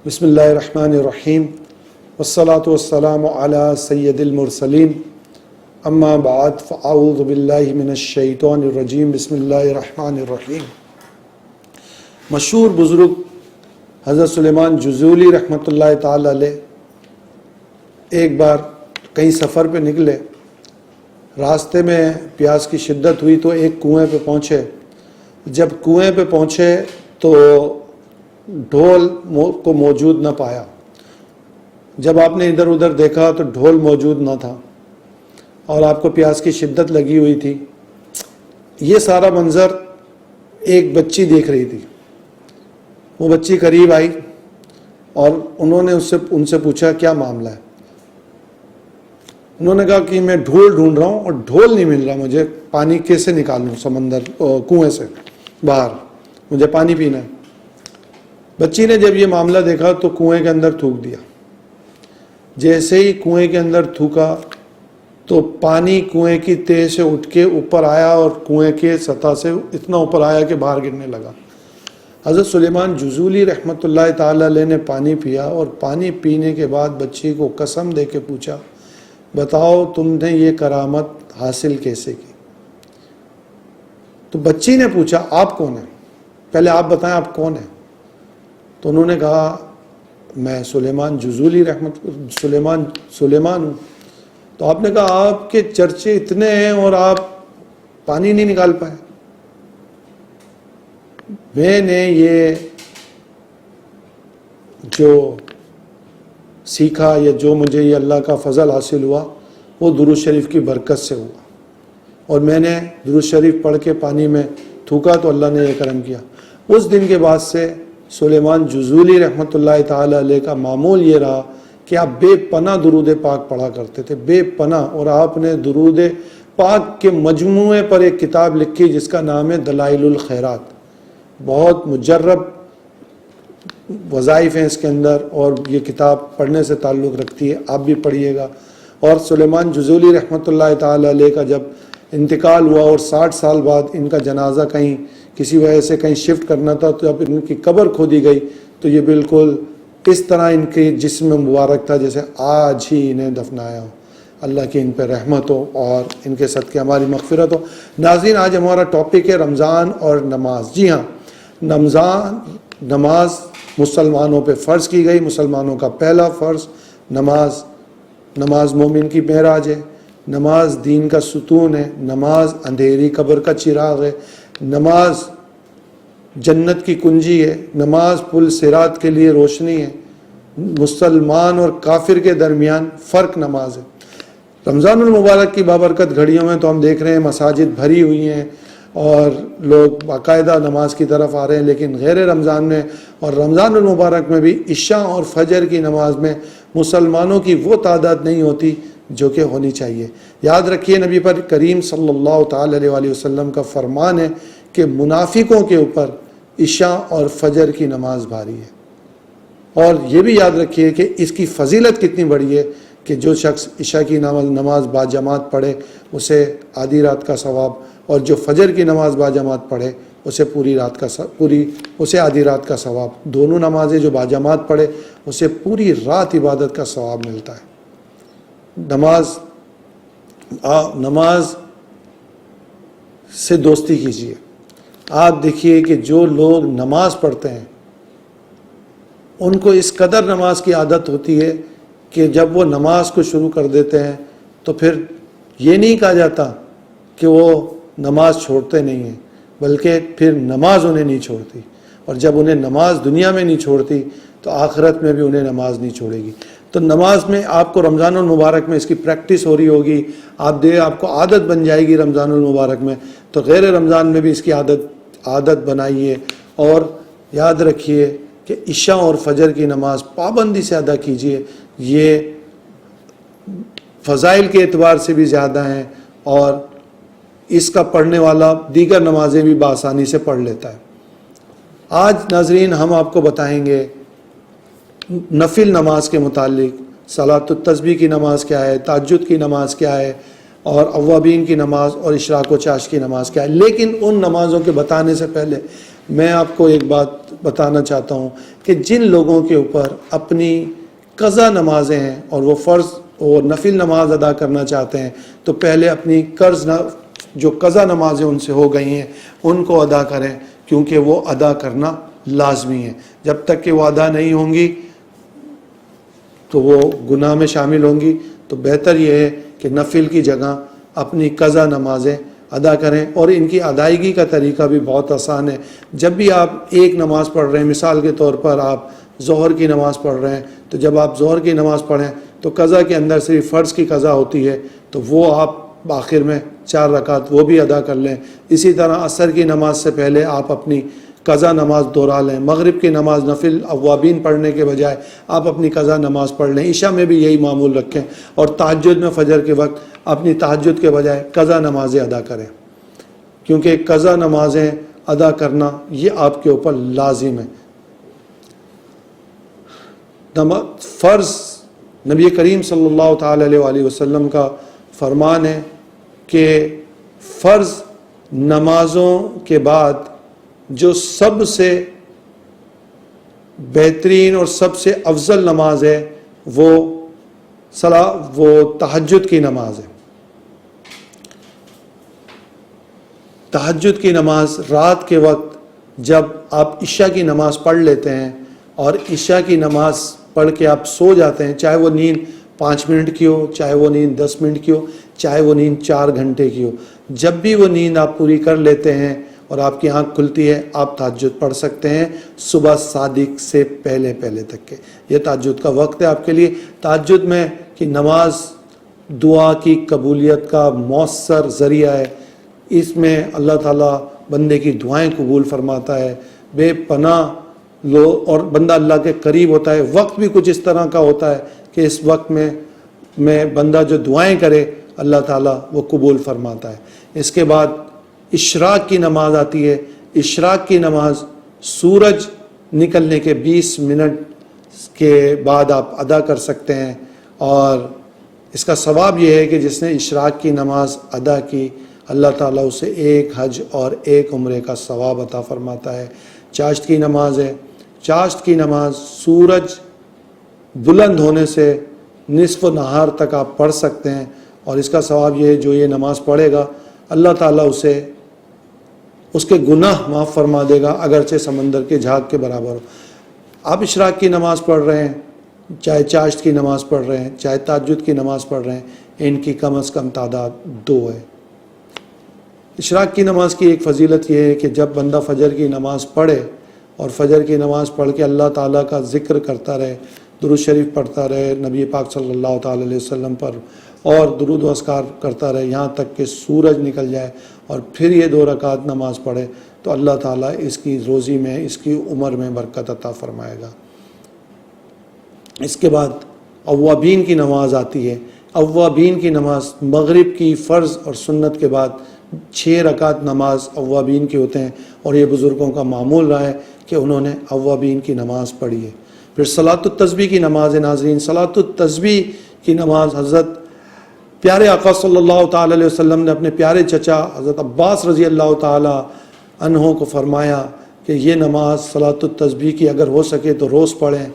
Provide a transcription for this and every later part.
بسم اللہ الرحمن الرحیم والصلاة والسلام علی سید المرسلین اما بعد فاعوذ باللہ من الشیطان الرجیم بسم اللہ الرحمن الرحیم۔ مشہور بزرگ حضرت سلیمان جزولی رحمۃ اللہ تعالی علیہ ایک بار کہیں سفر پہ نکلے، راستے میں پیاس کی شدت ہوئی تو ایک کنویں پہ پہنچے۔ جب کنویں پہ پہنچے تو ڈھول کو موجود نہ پایا۔ جب آپ نے ادھر ادھر دیکھا تو ڈھول موجود نہ تھا اور آپ کو پیاس کی شدت لگی ہوئی تھی۔ یہ سارا منظر ایک بچی دیکھ رہی تھی۔ وہ بچی قریب آئی اور انہوں نے ان سے پوچھا کیا معاملہ ہے۔ انہوں نے کہا کہ میں ڈھول ڈھونڈ رہا ہوں اور ڈھول نہیں مل رہا، مجھے پانی کیسے نکالوں سمندر کنویں سے باہر، مجھے پانی پینا ہے۔ بچی نے جب یہ معاملہ دیکھا تو کنویں کے اندر تھوک دیا۔ جیسے ہی کنویں کے اندر تھوکا تو پانی کنویں کی تہ سے اٹھ کے اوپر آیا اور کنویں کے سطح سے اتنا اوپر آیا کہ باہر گرنے لگا۔ حضرت سلیمان جزولی رحمۃ اللہ تعالی علیہ نے پانی پیا اور پانی پینے کے بعد بچی کو قسم دے کے پوچھا، بتاؤ تم نے یہ کرامت حاصل کیسے کی؟ تو بچی نے پوچھا آپ کون ہیں، پہلے آپ بتائیں آپ کون ہیں؟ تو انہوں نے کہا میں سلیمان جزولی سلیمان ہوں۔ تو آپ نے کہا آپ کے چرچے اتنے ہیں اور آپ پانی نہیں نکال پائے۔ میں نے یہ جو سیکھا یا جو مجھے یہ اللہ کا فضل حاصل ہوا وہ درود شریف کی برکت سے ہوا، اور میں نے درود شریف پڑھ کے پانی میں تھوکا تو اللہ نے یہ کرم کیا۔ اس دن کے بعد سے سلیمان جزولی رحمۃ اللہ تعالی علیہ کا معمول یہ رہا کہ آپ بے پناہ درود پاک پڑھا کرتے تھے، بے پناہ۔ اور آپ نے درود پاک کے مجموعے پر ایک کتاب لکھی جس کا نام ہے دلائل الخیرات۔ بہت مجرب وظائف ہیں اس کے اندر اور یہ کتاب پڑھنے سے تعلق رکھتی ہے، آپ بھی پڑھیے گا۔ اور سلیمان جزولی رحمۃ اللہ تعالی علیہ کا جب انتقال ہوا اور 60 سال بعد ان کا جنازہ کہیں کسی وجہ سے کہیں شفٹ کرنا تھا، تو جب ان کی قبر کھودی گئی تو یہ بالکل اس طرح ان کے جسم مبارک تھا جیسے آج ہی انہیں دفنایا ہو۔ اللہ کی ان پہ رحمت ہو اور ان کے صدقے ہماری مغفرت ہو۔ ناظرین، آج ہمارا ٹاپک ہے رمضان اور نماز۔ جی ہاں، نماز مسلمانوں پہ فرض کی گئی، مسلمانوں کا پہلا فرض نماز مومن کی معراج ہے، نماز دین کا ستون ہے، نماز اندھیری قبر کا چراغ ہے، نماز جنت کی کنجی ہے، نماز پل صراط کے لیے روشنی ہے۔ مسلمان اور کافر کے درمیان فرق نماز ہے۔ رمضان المبارک کی بابرکت گھڑیوں میں تو ہم دیکھ رہے ہیں مساجد بھری ہوئی ہیں اور لوگ باقاعدہ نماز کی طرف آ رہے ہیں، لیکن غیر رمضان میں اور رمضان المبارک میں بھی عشاء اور فجر کی نماز میں مسلمانوں کی وہ تعداد نہیں ہوتی جو کہ ہونی چاہیے۔ یاد رکھیے نبی پر کریم صلی اللہ تعالی علیہ وسلم کا فرمان ہے کہ منافقوں کے اوپر عشاء اور فجر کی نماز بھاری ہے۔ اور یہ بھی یاد رکھیے کہ اس کی فضیلت کتنی بڑی ہے کہ جو شخص عشاء کی نماز باجماعت پڑھے اسے آدھی رات کا ثواب، اور جو فجر کی نماز باجماعت پڑھے اسے آدھی رات کا ثواب۔ دونوں نمازیں جو باجماعت پڑھے اسے پوری رات عبادت کا ثواب ملتا ہے۔ نماز سے دوستی کیجیے۔ آپ دیکھیے کہ جو لوگ نماز پڑھتے ہیں ان کو اس قدر نماز کی عادت ہوتی ہے کہ جب وہ نماز کو شروع کر دیتے ہیں تو پھر یہ نہیں کہا جاتا کہ وہ نماز چھوڑتے نہیں ہیں، بلکہ پھر نماز انہیں نہیں چھوڑتی، اور جب انہیں نماز دنیا میں نہیں چھوڑتی تو آخرت میں بھی انہیں نماز نہیں چھوڑے گی۔ تو نماز میں آپ کو رمضان المبارک میں اس کی پریکٹس ہو رہی ہوگی، آپ کو عادت بن جائے گی رمضان المبارک میں، تو غیر رمضان میں بھی اس کی عادت بنائیے۔ اور یاد رکھیے کہ عشاء اور فجر کی نماز پابندی سے ادا کیجیے، یہ فضائل کے اعتبار سے بھی زیادہ ہیں اور اس کا پڑھنے والا دیگر نمازیں بھی بآسانی سے پڑھ لیتا ہے۔ آج ناظرین ہم آپ کو بتائیں گے نفل نماز کے متعلق، صلاۃ التسبیح کی نماز کیا ہے، تہجد کی نماز کیا ہے، اور اوابین کی نماز اور اشراق و چاش کی نماز کیا ہے۔ لیکن ان نمازوں کے بتانے سے پہلے میں آپ کو ایک بات بتانا چاہتا ہوں کہ جن لوگوں کے اوپر اپنی قضا نمازیں ہیں اور وہ فرض اور نفل نماز ادا کرنا چاہتے ہیں تو پہلے اپنی جو قضا نمازیں ان سے ہو گئی ہیں ان کو ادا کریں، کیونکہ وہ ادا کرنا لازمی ہے۔ جب تک کہ وہ ادا نہیں ہوں گی تو وہ گناہ میں شامل ہوں گی۔ تو بہتر یہ ہے کہ نفل کی جگہ اپنی قضا نمازیں ادا کریں، اور ان کی ادائیگی کا طریقہ بھی بہت آسان ہے۔ جب بھی آپ ایک نماز پڑھ رہے ہیں، مثال کے طور پر آپ ظہر کی نماز پڑھ رہے ہیں، تو جب آپ ظہر کی نماز پڑھیں تو قضا کے اندر صرف فرض کی قضا ہوتی ہے، تو وہ آپ آخر میں 4 رکعت وہ بھی ادا کر لیں۔ اسی طرح عصر کی نماز سے پہلے آپ اپنی قضا نماز دہرا لیں۔ مغرب کی نماز نفل اوابین پڑھنے کے بجائے آپ اپنی قضا نماز پڑھ لیں۔ عشاء میں بھی یہی معمول رکھیں، اور تہجد میں فجر کے وقت اپنی تہجد کے بجائے قضا نمازیں ادا کریں، کیونکہ قضا نمازیں ادا کرنا یہ آپ کے اوپر لازم ہے۔ فرض نبی کریم صلی اللہ تعالی علیہ وآلہ وسلم کا فرمان ہے کہ فرض نمازوں کے بعد جو سب سے بہترین اور سب سے افضل نماز ہے وہ تہجد کی نماز ہے۔ تہجد کی نماز رات کے وقت جب آپ عشاء کی نماز پڑھ لیتے ہیں اور عشاء کی نماز پڑھ کے آپ سو جاتے ہیں، چاہے وہ نیند 5 منٹ کی ہو، چاہے وہ نیند 10 منٹ کی ہو، چاہے وہ نیند 4 گھنٹے کی ہو، جب بھی وہ نیند آپ پوری کر لیتے ہیں اور آپ کی آنکھ کھلتی ہے، آپ تہجد پڑھ سکتے ہیں صبح صادق سے پہلے تک کے۔ یہ تہجد کا وقت ہے آپ کے لیے۔ تہجد میں کہ نماز دعا کی قبولیت کا مؤثر ذریعہ ہے۔ اس میں اللہ تعالیٰ بندے کی دعائیں قبول فرماتا ہے، بے پناہ اور بندہ اللہ کے قریب ہوتا ہے۔ وقت بھی کچھ اس طرح کا ہوتا ہے کہ اس وقت میں بندہ جو دعائیں کرے اللہ تعالیٰ وہ قبول فرماتا ہے۔ اس کے بعد اشراق کی نماز آتی ہے۔ اشراق کی نماز سورج نکلنے کے 20 منٹ کے بعد آپ ادا کر سکتے ہیں، اور اس کا ثواب یہ ہے کہ جس نے اشراق کی نماز ادا کی اللہ تعالیٰ اسے 1 حج اور 1 عمرے کا ثواب عطا فرماتا ہے۔ چاشت کی نماز ہے۔ چاشت کی نماز سورج بلند ہونے سے نصف نہار تک آپ پڑھ سکتے ہیں، اور اس کا ثواب یہ ہے جو یہ نماز پڑھے گا اللہ تعالیٰ اسے اس کے گناہ معاف فرما دے گا، اگرچہ سمندر کے جھاگ کے برابر ہو۔ آپ اشراق کی نماز پڑھ رہے ہیں، چاہے چاشت کی نماز پڑھ رہے ہیں، چاہے تہجد کی نماز پڑھ رہے ہیں، ان کی کم از کم تعداد 2 ہے۔ اشراق کی نماز کی ایک فضیلت یہ ہے کہ جب بندہ فجر کی نماز پڑھے اور فجر کی نماز پڑھ کے اللہ تعالیٰ کا ذکر کرتا رہے، درود شریف پڑھتا رہے نبی پاک صلی اللہ تعالی علیہ وسلم پر، اور درود و اذکار کرتا رہے یہاں تک کہ سورج نکل جائے، اور پھر یہ 2 رکعت نماز پڑھے، تو اللہ تعالیٰ اس کی روزی میں، اس کی عمر میں برکت عطا فرمائے گا۔ اس کے بعد اوابین کی نماز آتی ہے۔ اوابین کی نماز مغرب کی فرض اور سنت کے بعد 6 رکعت نماز اوابین کے ہوتے ہیں، اور یہ بزرگوں کا معمول رہا ہے کہ انہوں نے اوابین کی نماز پڑھی ہے۔ پھر صلاۃ التسبیح کی نماز ہے۔ ناظرین، صلاۃ التسبیح کی نماز حضرت پیارے آقا صلی اللہ تعالی علیہ وسلم نے اپنے پیارے چچا حضرت عباس رضی اللہ تعالی عنہ کو فرمایا کہ یہ نماز صلاۃ التسبیح کی اگر ہو سکے تو روز پڑھیں،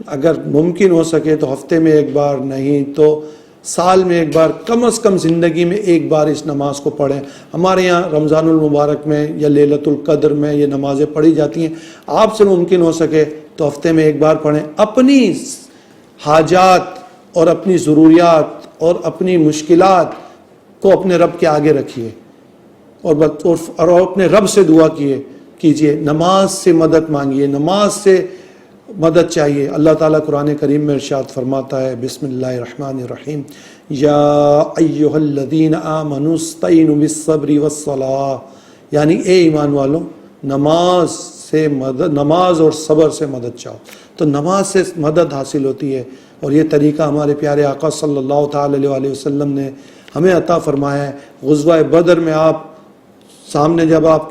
اگر ممکن ہو سکے تو ہفتے میں 1 بار، نہیں تو سال میں 1 بار، کم از کم زندگی میں 1 بار اس نماز کو پڑھیں۔ ہمارے یہاں رمضان المبارک میں یا لیلۃ القدر میں یہ نمازیں پڑھی جاتی ہیں، آپ سے ممکن ہو سکے تو ہفتے میں 1 بار پڑھیں۔ اپنی حاجات اور اپنی ضروریات اور اپنی مشکلات کو اپنے رب کے آگے رکھیے، اور اپنے رب سے دعا کیجیے، نماز سے مدد مانگیے، نماز سے مدد چاہیے۔ اللہ تعالیٰ قرآن کریم میں ارشاد فرماتا ہے، بسم اللہ الرحمن الرحیم، یا ایھا الذین آمنوا استعینوا بالصبر والصلاۃ، یعنی اے ایمان والو نماز اور صبر سے مدد چاہو۔ تو نماز سے مدد حاصل ہوتی ہے، اور یہ طریقہ ہمارے پیارے آقا صلی اللہ تعالی علیہ وسلم نے ہمیں عطا فرمایا ہے۔ غزوہ بدر میں آپ سامنے جب آپ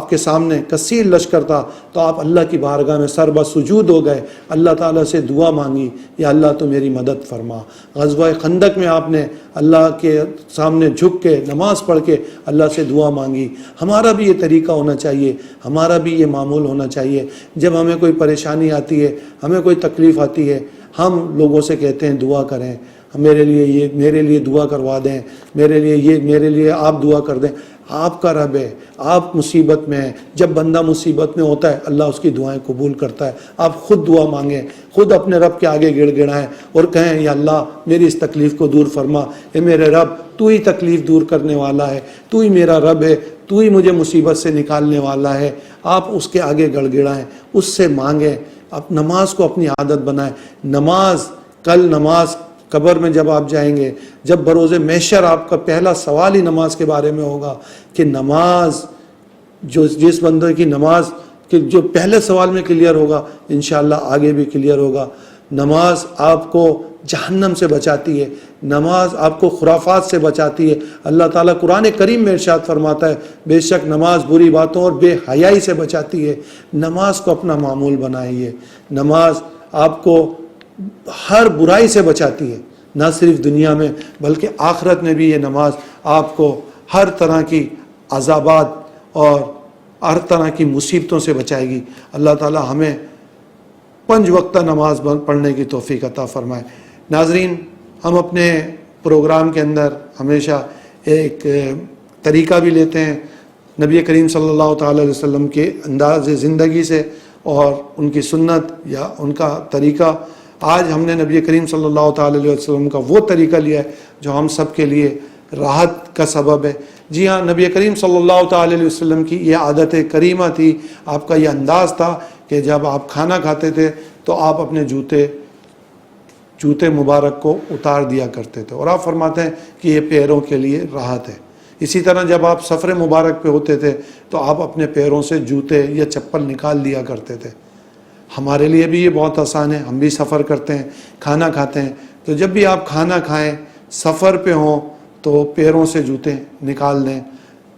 کے سامنے کثیر لشکر تھا تو آپ اللہ کی بارگاہ میں سر بسجود ہو گئے، اللہ تعالیٰ سے دعا مانگی، یا اللہ تو میری مدد فرما۔ غزوہ خندق میں آپ نے اللہ کے سامنے جھک کے نماز پڑھ کے اللہ سے دعا مانگی۔ ہمارا بھی یہ طریقہ ہونا چاہیے، ہمارا بھی یہ معمول ہونا چاہیے۔ جب ہمیں کوئی پریشانی آتی ہے، ہمیں کوئی تکلیف آتی ہے، ہم لوگوں سے کہتے ہیں دعا کریں، میرے لیے دعا کروا دیں، میرے لیے آپ دعا کر دیں۔ آپ کا رب ہے، آپ مصیبت میں ہیں، جب بندہ مصیبت میں ہوتا ہے اللہ اس کی دعائیں قبول کرتا ہے۔ آپ خود دعا مانگیں، خود اپنے رب کے آگے گڑ گڑائیں اور کہیں یا اللہ میری اس تکلیف کو دور فرما، اے میرے رب تو ہی تکلیف دور کرنے والا ہے، تو ہی میرا رب ہے، تو ہی مجھے مصیبت سے نکالنے والا ہے۔ آپ اس کے آگے گڑ گڑائیں، اس سے مانگیں، آپ نماز کو اپنی عادت بنائیں۔ نماز قبر میں جب آپ جائیں گے، جب بروز محشر آپ کا پہلا سوال ہی نماز کے بارے میں ہوگا کہ نماز جس بندے کی نماز کہ جو پہلے سوال میں کلیئر ہوگا انشاءاللہ آگے بھی کلیئر ہوگا۔ نماز آپ کو جہنم سے بچاتی ہے، نماز آپ کو خرافات سے بچاتی ہے۔ اللہ تعالیٰ قرآن کریم میں ارشاد فرماتا ہے بے شک نماز بری باتوں اور بے حیائی سے بچاتی ہے۔ نماز کو اپنا معمول بنائیے۔ نماز آپ کو ہر برائی سے بچاتی ہے، نہ صرف دنیا میں بلکہ آخرت میں بھی یہ نماز آپ کو ہر طرح کی عذابات اور ہر طرح کی مصیبتوں سے بچائے گی۔ اللہ تعالیٰ ہمیں 5 وقتہ نماز پڑھنے کی توفیق عطا فرمائے۔ ناظرین، ہم اپنے پروگرام کے اندر ہمیشہ ایک طریقہ بھی لیتے ہیں نبی کریم صلی اللہ تعالیٰ علیہ وسلم کے انداز زندگی سے اور ان کی سنت یا ان کا طریقہ۔ آج ہم نے نبی کریم صلی اللہ تعالیٰ علیہ وسلم کا وہ طریقہ لیا ہے جو ہم سب کے لیے راحت کا سبب ہے۔ جی ہاں، نبی کریم صلی اللہ تعالیٰ علیہ وسلم کی یہ عادت کریمہ تھی، آپ کا یہ انداز تھا کہ جب آپ کھانا کھاتے تھے تو آپ اپنے جوتے مبارک کو اتار دیا کرتے تھے، اور آپ فرماتے ہیں کہ یہ پیروں کے لیے راحت ہے۔ اسی طرح جب آپ سفر مبارک پہ ہوتے تھے تو آپ اپنے پیروں سے جوتے یا چپل نکال لیا کرتے تھے۔ ہمارے لیے بھی یہ بہت آسان ہے، ہم بھی سفر کرتے ہیں، کھانا کھاتے ہیں، تو جب بھی آپ کھانا کھائیں، سفر پہ ہوں تو پیروں سے جوتے نکال دیں۔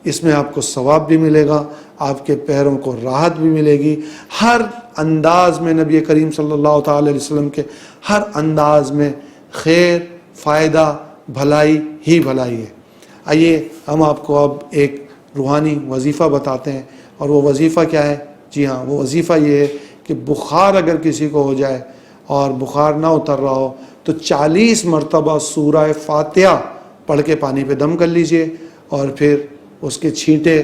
اس میں آپ کو ثواب بھی ملے گا، آپ کے پیروں کو راحت بھی ملے گی۔ ہر انداز میں نبی کریم صلی اللہ تعالی علیہ وسلم کے ہر انداز میں خیر، فائدہ، بھلائی ہی بھلائی ہے۔ آئیے ہم آپ کو اب ایک روحانی وظیفہ بتاتے ہیں، اور وہ وظیفہ کیا ہے؟ جی ہاں، وہ وظیفہ یہ ہے کہ بخار اگر کسی کو ہو جائے اور بخار نہ اتر رہا ہو تو 40 مرتبہ سورہ فاتحہ پڑھ کے پانی پہ دم کر لیجئے، اور پھر اس کے چھینٹے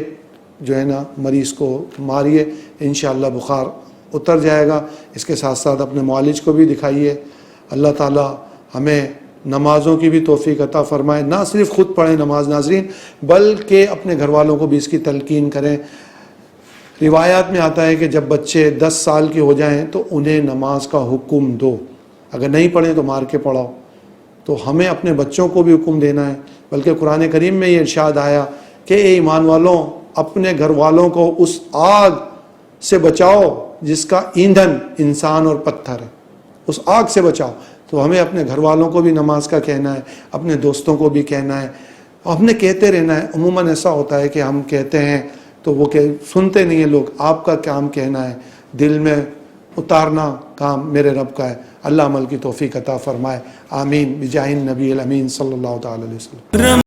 جو ہے نا مریض کو ماریے، انشاءاللہ بخار اتر جائے گا۔ اس کے ساتھ ساتھ اپنے معالج کو بھی دکھائیے۔ اللہ تعالیٰ ہمیں نمازوں کی بھی توفیق عطا فرمائے، نہ صرف خود پڑھیں نماز ناظرین، بلکہ اپنے گھر والوں کو بھی اس کی تلقین کریں۔ روایات میں آتا ہے کہ جب بچے 10 سال کے ہو جائیں تو انہیں نماز کا حکم دو، اگر نہیں پڑھیں تو مار کے پڑھاؤ۔ تو ہمیں اپنے بچوں کو بھی حکم دینا ہے، بلکہ قرآن کریم میں یہ ارشاد آیا کہ اے ایمان والوں، اپنے گھر والوں کو اس آگ سے بچاؤ جس کا ایندھن انسان اور پتھر ہے، اس آگ سے بچاؤ۔ تو ہمیں اپنے گھر والوں کو بھی نماز کا کہنا ہے، اپنے دوستوں کو بھی کہنا ہے، اور ہم نے کہتے رہنا ہے۔ عموماً ایسا ہوتا ہے کہ ہم کہتے ہیں تو وہ سنتے نہیں ہیں لوگ۔ آپ کا کام کہنا ہے، دل میں اتارنا کام میرے رب کا ہے۔ اللہ عمل کی توفیق عطا فرمائے، آمین، بجاہ النبی الامین صلی اللہ تعالی علیہ وسلم۔